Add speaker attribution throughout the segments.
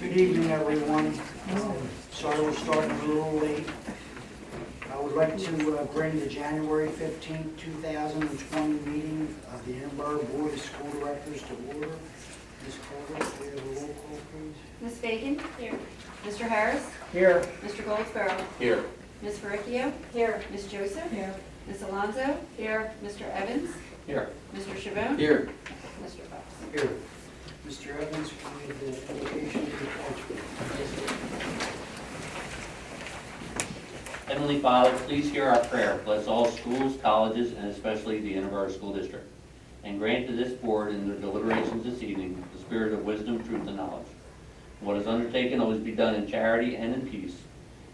Speaker 1: Good evening, everyone. Sorry we're starting a little late. I would like to bring the January 15th, 2020 meeting of the Interboro Board of School Directors to order. Ms. Carter, we have a roll call, please.
Speaker 2: Ms. Bacon? Here. Mr. Harris?
Speaker 1: Here.
Speaker 2: Mr. Goldsboro?
Speaker 3: Here.
Speaker 2: Ms. Verricchio? Here. Ms. Joseph? Here. Ms. Alonso? Here. Mr. Evans?
Speaker 3: Here.
Speaker 2: Mr. Chabot?
Speaker 3: Here.
Speaker 2: Mr. Fox?
Speaker 1: Here. Mr. Evans, can we have the invocation of the pledge?
Speaker 3: Heavenly Father, please hear our prayer. Bless all schools, colleges, and especially the Interboro School District. And grant to this board in their deliberations this evening the spirit of wisdom, truth, and knowledge. What is undertaken always be done in charity and in peace.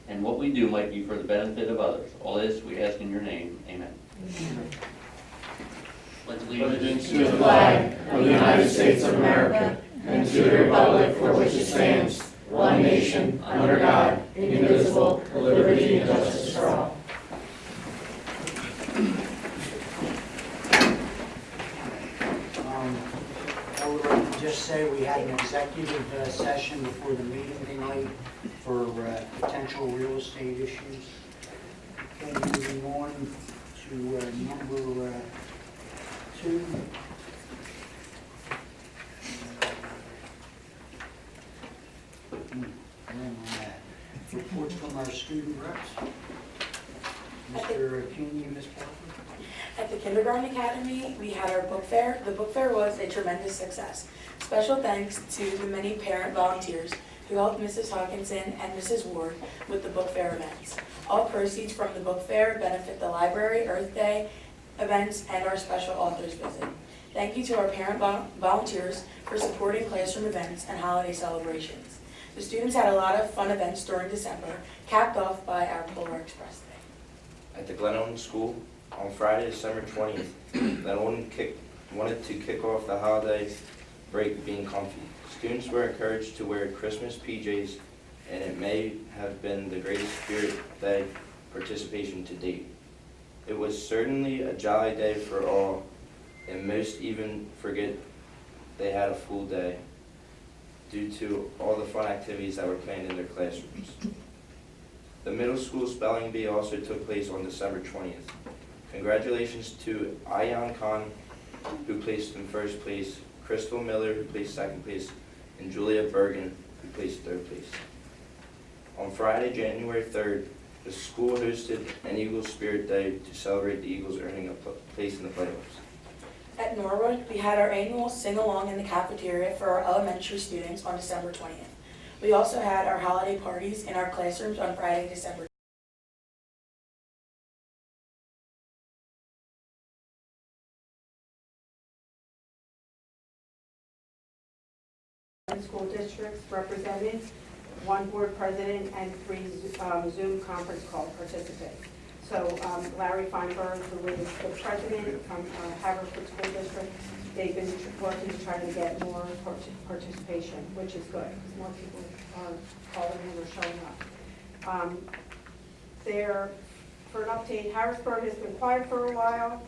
Speaker 3: And what we do might be for the benefit of others. All this we ask in your name. Amen. Pledge
Speaker 4: Allegiance to the flag of the United States of America and to the republic for which it stands, one nation, under God, indivisible, with liberty and justice for all.
Speaker 1: I would like to just say we had an executive session before the meeting tonight for potential real estate issues. Okay, moving on to number 2. Where am I at? Reports from our student reps. Mr. Keeney and Ms. Parker.
Speaker 5: At the Kindergarten Academy, we had our book fair. The book fair was a tremendous success. Special thanks to the many parent volunteers who helped Mrs. Hawkinson and Mrs. Ward with the book fair events. All proceeds from the book fair benefit the library, Earth Day events, and our special authors visit. Thank you to our parent volunteers for supporting classroom events and holiday celebrations. The students had a lot of fun events during December, capped off by our Polar Express Day.
Speaker 6: At the Glen Ellyn School, on Friday, December 20th, Glen Ellyn wanted to kick off the holiday break being comfy. Students were encouraged to wear Christmas PJs, and it may have been the greatest Spirit Day participation to date. It was certainly a jolly day for all, and most even forget they had a full day due to all the fun activities that were planned in their classrooms. The middle school spelling bee also took place on December 20th. Congratulations to Ayan Khan, who placed in first place, Crystal Miller, who placed second place, and Julia Bergen, who placed third place. On Friday, January 3rd, the school hosted an Eagles Spirit Day to celebrate the Eagles earning a place in the playoffs.
Speaker 5: At Norwood, we had our annual sing-along in the cafeteria for our elementary students on December 20th. We also had our holiday parties in our classrooms on Friday, December
Speaker 7: 20th. School districts represented, 1 board president, and 3 Zoom conference call participants. So Larry Feinberg, who is the president from Haverford School District, they've been working to try to get more participation, which is good, because more people are calling in or showing up. For an update, Harrisburg has been quiet for a while.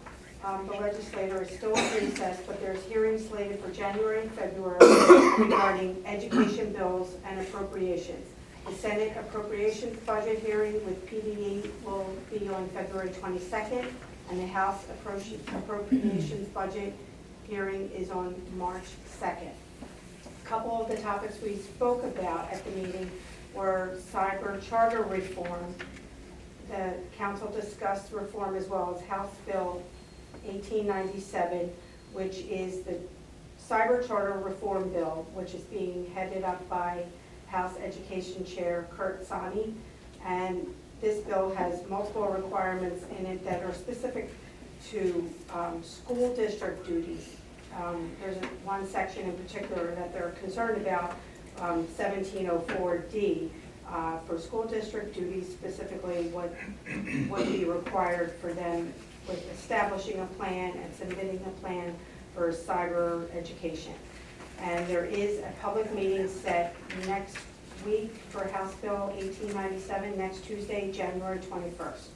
Speaker 7: The legislature is still in recess, but there's hearings slated for January and February regarding education bills and appropriations. The Senate Appropriations Budget hearing with PDE will be on February 22nd, and the House Appropriations Budget hearing is on March 2nd. A couple of the topics we spoke about at the meeting were cyber charter reform. The council discussed reform as well as House Bill 1897, which is the cyber charter reform bill, which is being headed up by House Education Chair Kurt Sani, and this bill has multiple requirements in it that are specific to school district duties. There's one section in particular that they're concerned about, 1704D, for school district duties, specifically what would be required for them with establishing a plan and submitting a plan for cyber education. And there is a public meeting set next week for House Bill 1897, next Tuesday, January 21st.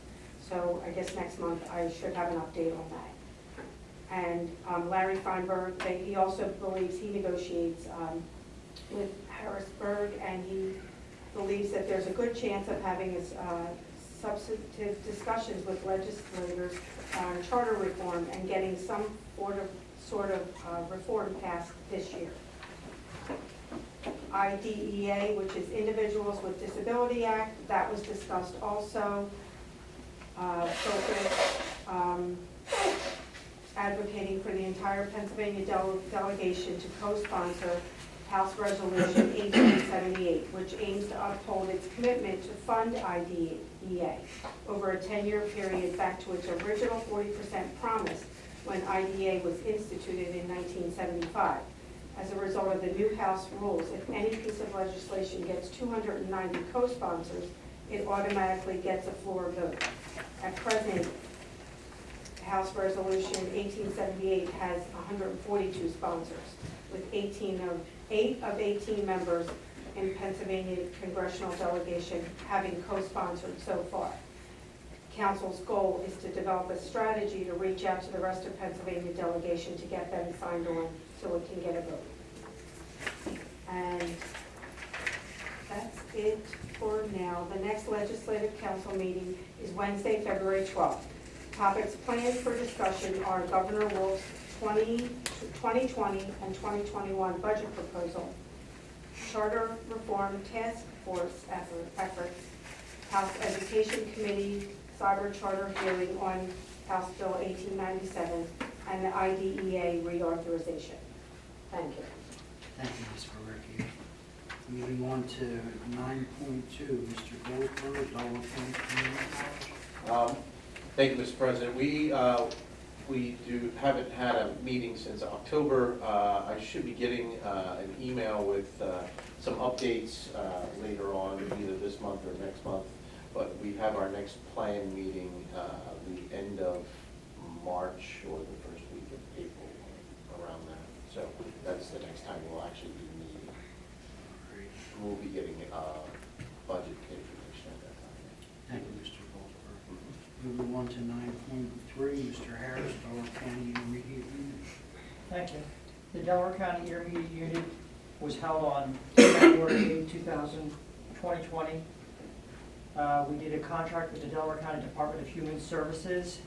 Speaker 7: So I guess next month I should have an update on that. And Larry Feinberg, he also believes he negotiates with Harrisburg, and he believes that there's a good chance of having substantive discussions with legislators on charter reform and getting some sort of reform passed this year. IDEA, which is Individuals with Disability Act, that was discussed also. Advocating for the entire Pennsylvania delegation to co-sponsor House Resolution 1878, which aims to uphold its commitment to fund IDEA over a 10-year period back to its original 40% promise when IDEA was instituted in 1975. As a result of the new House rules, if any piece of legislation gets 290 co-sponsors, it automatically gets a floor vote. At present, House Resolution 1878 has 142 sponsors, with 8 of 18 members in Pennsylvania congressional delegation having co-sponsored so far. Council's goal is to develop a strategy to reach out to the rest of Pennsylvania delegation to get them signed on so it can get a vote. And that's it for now. The next Legislative Council meeting is Wednesday, February 12th. Topics planned for discussion are Governor Wolf's 2020 and 2021 budget proposal, Charter Reform Task Force efforts, House Education Committee Cyber Charter hearing on House Bill 1897, and the IDEA reauthorization. Thank you.
Speaker 1: Thank you, Ms. Verrecchia. Moving on to 9.2, Mr. Goldberg, Delaware County Community College.
Speaker 8: Thank you, Mr. President. We haven't had a meeting since October. I should be getting an email with some updates later on, either this month or next month. But we have our next plan meeting the end of March or the first week of April, around that. So that's the next time we'll actually be meeting. We'll be getting budget information at that time.
Speaker 1: Thank you, Mr. Goldberg. Moving on to 9.3, Mr. Harris, Delaware County Intermediate Unit.
Speaker 9: Thank you. The Delaware County Intermediate Unit was held on January 8, 2020. We did a contract with the Delaware County Department of Human Services.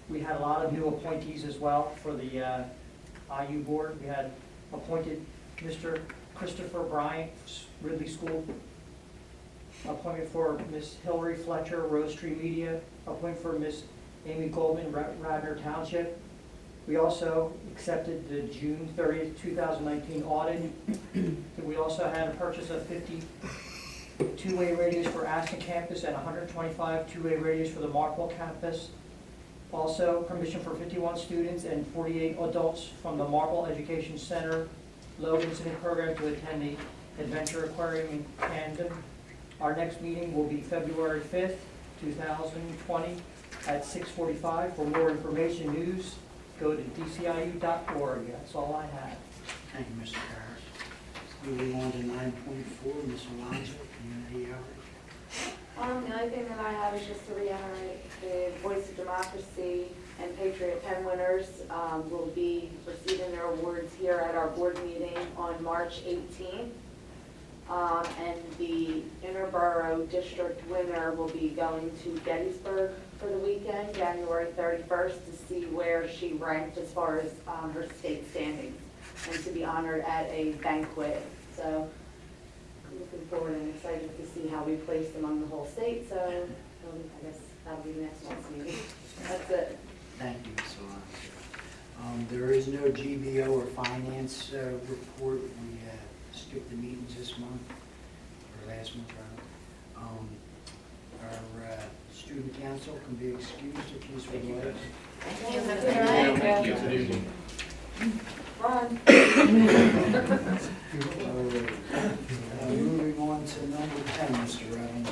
Speaker 9: We had a lot of new appointees as well for the IU board. We had appointed Mr. Christopher Bryant, Ridley School. Appointment for Ms. Hillary Fletcher, Rose Tree Media. Appointment for Ms. Amy Goldman, Radnor Township. We also accepted the June 30th, 2019 audit. We also had a purchase of 50 two-way radios for Aston campus and 125 two-way radios for the Marple campus. Also, permission for 51 students and 48 adults from the Marple Education Center Low Incident Program to attend the Adventure Aquarium in Camden. Our next meeting will be February 5th, 2020 at 6:45. For more information, news, go to dciu.org. That's all I have.
Speaker 1: Thank you, Mr. Harris. Moving on to 9.4, Ms. Alonso, Community Outreach.
Speaker 10: The only thing that I have is just to reiterate the Voice of Democracy and Patriot Pen winners will be receiving their awards here at our board meeting on March 18th. And the Interboro district winner will be going to Gettysburg for the weekend, January 31st, to see where she ranked as far as her state standings and to be honored at a banquet. So I'm looking forward and excited to see how we placed among the whole state. So I guess that'll be next month's meeting. That's it.
Speaker 1: Thank you, Ms. Alonso. There is no GBO or finance report. We skipped the meetings this month, or last month rather. Our student council can be excused if he's required.
Speaker 10: Thank you.
Speaker 8: Good evening.
Speaker 10: Ron.
Speaker 1: Moving on to number 10, Mr. Evans.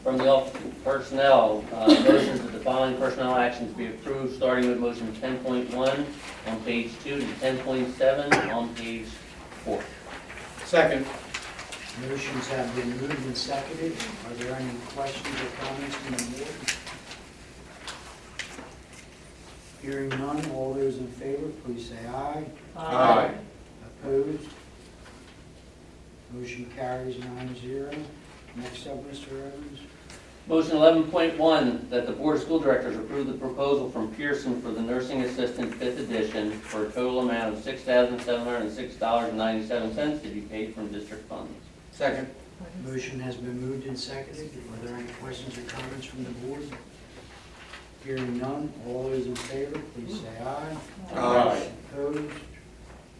Speaker 3: From the Office of Personnel, motions that the following personnel actions be approved, starting with motion 10.1 on page 2 to 10.7 on page 4.
Speaker 8: Second.
Speaker 1: Motions have been moved and seconded. Are there any questions or comments from the board? Hearing none, all those in favor, please say aye.
Speaker 8: Aye.
Speaker 1: Opposed? Motion carries 9-0. Next up, Mr. Evans.
Speaker 3: Motion 11.1, that the Board of School Directors approve the proposal from Pearson for the Nursing Assistant 5th Edition for a total amount of $6,706.97 to be paid from district funds.
Speaker 8: Second.
Speaker 1: Motion has been moved and seconded. Are there any questions or comments from the board? Hearing none, all those in favor, please say aye.
Speaker 8: Aye.
Speaker 1: Opposed?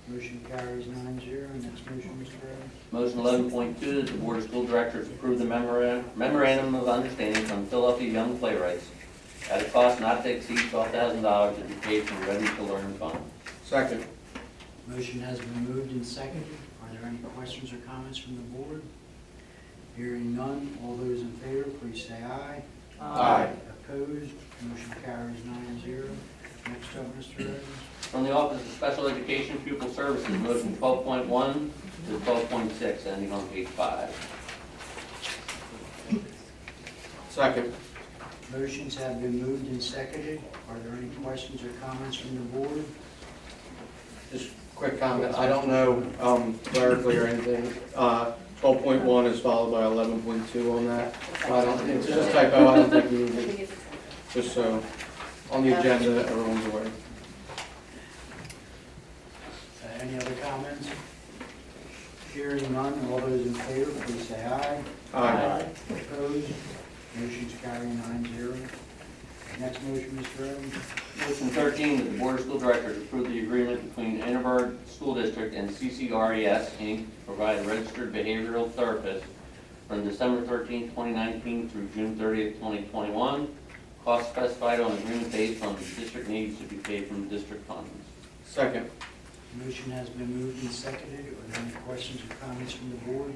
Speaker 1: Motion carries 9-0. Next motion, Mr. Evans.
Speaker 3: Motion 11.2, that the Board of School Directors approve the memorandum of understanding from Philadelphia Young Playwrights at a cost not to exceed $12,000 to be paid from Ready to Learn Fund.
Speaker 8: Second.
Speaker 1: Motion has been moved and seconded. Are there any questions or comments from the board? Hearing none, all those in favor, please say aye.
Speaker 8: Aye.
Speaker 1: Opposed? Motion carries 9-0. Next up, Mr. Evans.
Speaker 3: From the Office of Special Education Pupil Services, motion 12.1 to 12.6, ending on page 5.
Speaker 8: Second.
Speaker 1: Motions have been moved and seconded. Are there any questions or comments from the board?
Speaker 11: Just quick comment, I don't know clerically or anything, 12.1 is followed by 11.2 on that. I don't, it's just a typo, I don't think we need it, just so, on the agenda, everyone's aware.
Speaker 1: Any other comments? Hearing none, all those in favor, please say aye.
Speaker 8: Aye.
Speaker 1: Opposed? Motion's carrying 9-0. Next motion, Mr. Evans.
Speaker 3: Motion 13, that the Board of School Directors approve the agreement between Interboro School District and CCRES, Inc. to provide a registered behavioral therapist from December 13, 2019 through June 30, 2021. Cost specified on agreement based on district needs to be paid from district funds.
Speaker 8: Second.
Speaker 1: Motion has been moved and seconded. Are there any questions or comments from the board?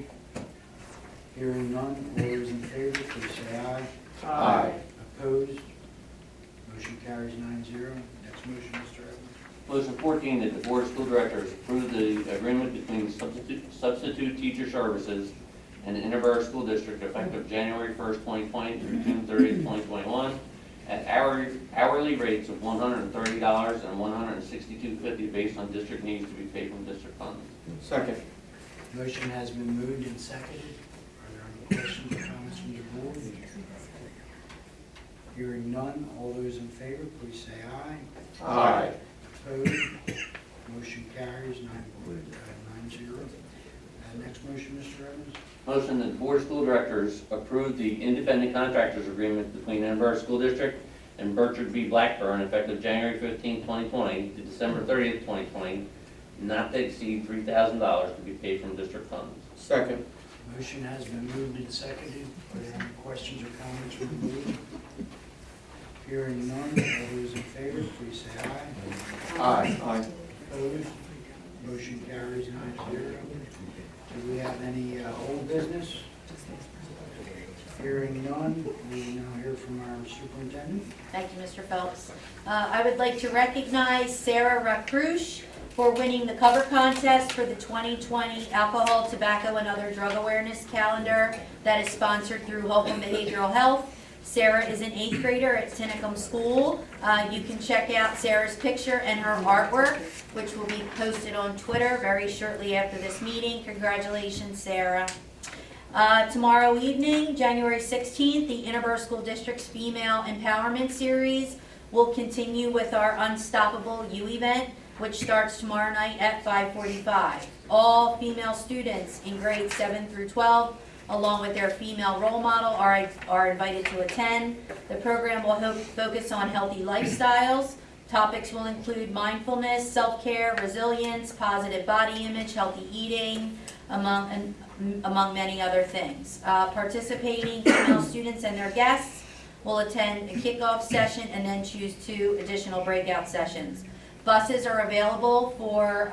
Speaker 1: Hearing none, all those in favor, please say aye.
Speaker 8: Aye.
Speaker 1: Opposed? Motion carries 9-0. Next motion, Mr. Evans.
Speaker 3: Motion 14, that the Board of School Directors approve the agreement between Substitute Teacher Services and the Interboro School District effective January 1st, 2020 through June 30th, 2021 at hourly rates of $130 and $162.50 based on district needs to be paid from district funds.
Speaker 8: Second.
Speaker 1: Motion has been moved and seconded. Are there any questions or comments from the board? Hearing none, all those in favor, please say aye.
Speaker 8: Aye.
Speaker 1: Opposed? Motion carries 9-0. Next motion, Mr. Evans.
Speaker 3: Motion that the Board of School Directors approve the independent contractors agreement between Interboro School District and Burchard v. Blackburn effective January 15, 2020 to December 30th, 2020, not to exceed $3,000 to be paid from district funds.
Speaker 8: Second.
Speaker 1: Motion has been moved and seconded. Are there any questions or comments from the board? Hearing none, all those in favor, please say aye.
Speaker 8: Aye. Aye.
Speaker 1: Opposed? Motion carries 9-0. Do we have any old business? Hearing none, we will now hear from our superintendent.
Speaker 12: Thank you, Mr. Phelps. I would like to recognize Sarah Racrouche for winning the cover contest for the 2020 Alcohol, Tobacco, and Other Drug Awareness Calendar that is sponsored through Hope and Behavioral Health. Sarah is an 8th grader at Tinicum School. You can check out Sarah's picture and her artwork, which will be posted on Twitter very shortly after this meeting. Congratulations, Sarah. Tomorrow evening, January 16th, the Interboro School District's Female Empowerment Series will continue with our Unstoppable You event, which starts tomorrow night at 5:45. All female students in grades 7 through 12 along with their female role model are invited to attend. The program will focus on healthy lifestyles. Topics will include mindfulness, self-care, resilience, positive body image, healthy eating, among many other things. Participating female students and their guests will attend a kickoff session and then choose 2 additional breakout sessions. Buses are available for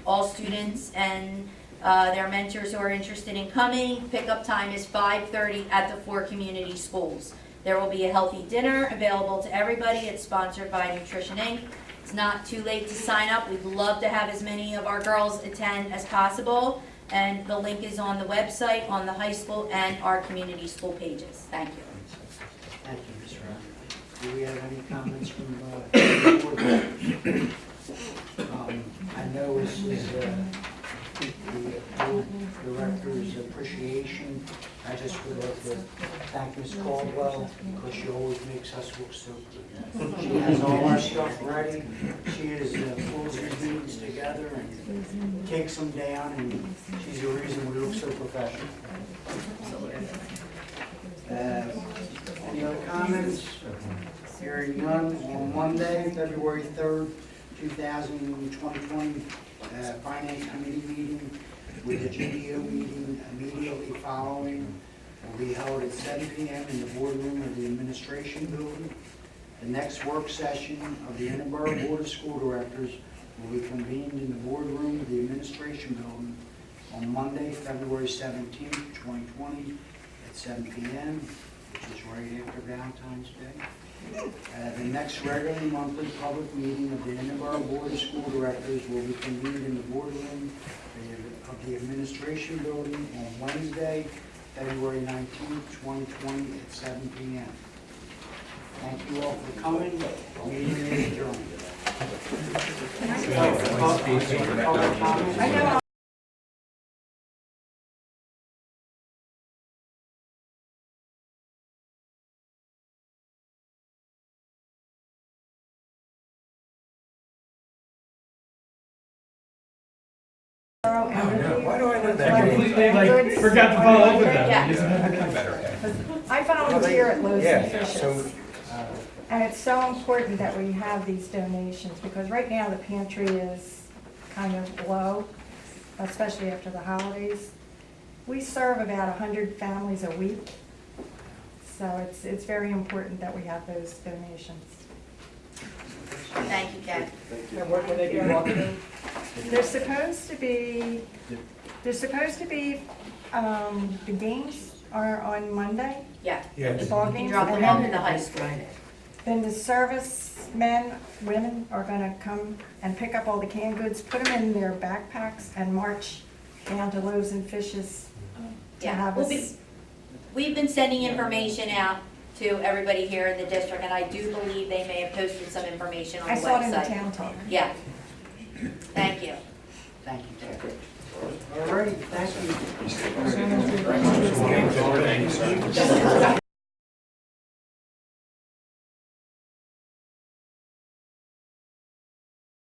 Speaker 12: all students and their mentors who are interested in coming. Pickup time is 5:30 at the 4 community schools. There will be a healthy dinner available to everybody. It's sponsored by Nutrition Inc. It's not too late to sign up. We'd love to have as many of our girls attend as possible. And the link is on the website, on the high school, and our community school pages. Thank you.
Speaker 1: Thank you, Ms. Ryan. Do we have any comments from the board members? I know this is the board School Directors Appreciation. I just would like to thank Ms. Caldwell because she always makes us look so good. She has all our stuff ready. She is pulls these meetings together and takes them down, and she's the reason we look so professional. Any other comments? Hearing none, on Monday, February 3rd, 2020, Finance Committee meeting with the GDO meeting immediately following will be held at 7 p.m. in the boardroom of the Administration Building. The next work session of the Interboro Board of School Directors will be convened in the boardroom of the Administration Building on Monday, February 17th, 2020 at 7 p.m., which is right after Valentine's Day. The next regularly monthly public meeting of the Interboro Board of School Directors will be convened in the boardroom of the Administration Building on Wednesday, February 19th, 2020 at 7 p.m. Thank you all for coming. Meeting is adjourned.
Speaker 7: I know
Speaker 4: Why do I know
Speaker 7: that?
Speaker 4: Forgot to follow up with that.
Speaker 12: Yeah.
Speaker 7: I volunteer at Loaves and
Speaker 4: Yeah, so,
Speaker 7: Fishes. And it's so important that we have these donations, because right now the pantry is kind of low, especially after the holidays. We serve about 100 families a week, so it's very important that we have those donations.
Speaker 12: Thank you, Ken.
Speaker 9: And when will they be walking in?
Speaker 7: They're supposed to be, the games are on Monday,
Speaker 12: Yeah.
Speaker 7: the ball
Speaker 12: You
Speaker 7: games.
Speaker 12: drop
Speaker 7: and
Speaker 12: them off in the high school.
Speaker 7: Then the servicemen, women are gonna come and pick up all the canned goods, put them in their backpacks and march down to Loaves and Fishes to
Speaker 12: Yeah,
Speaker 7: have us.
Speaker 12: we've been sending information out to everybody here in the district, and I do believe they may have posted some information on the
Speaker 7: I
Speaker 12: website.
Speaker 7: saw it in the town talk.
Speaker 12: Yeah. Thank you.
Speaker 1: Thank you, Ted. All righty, thank you.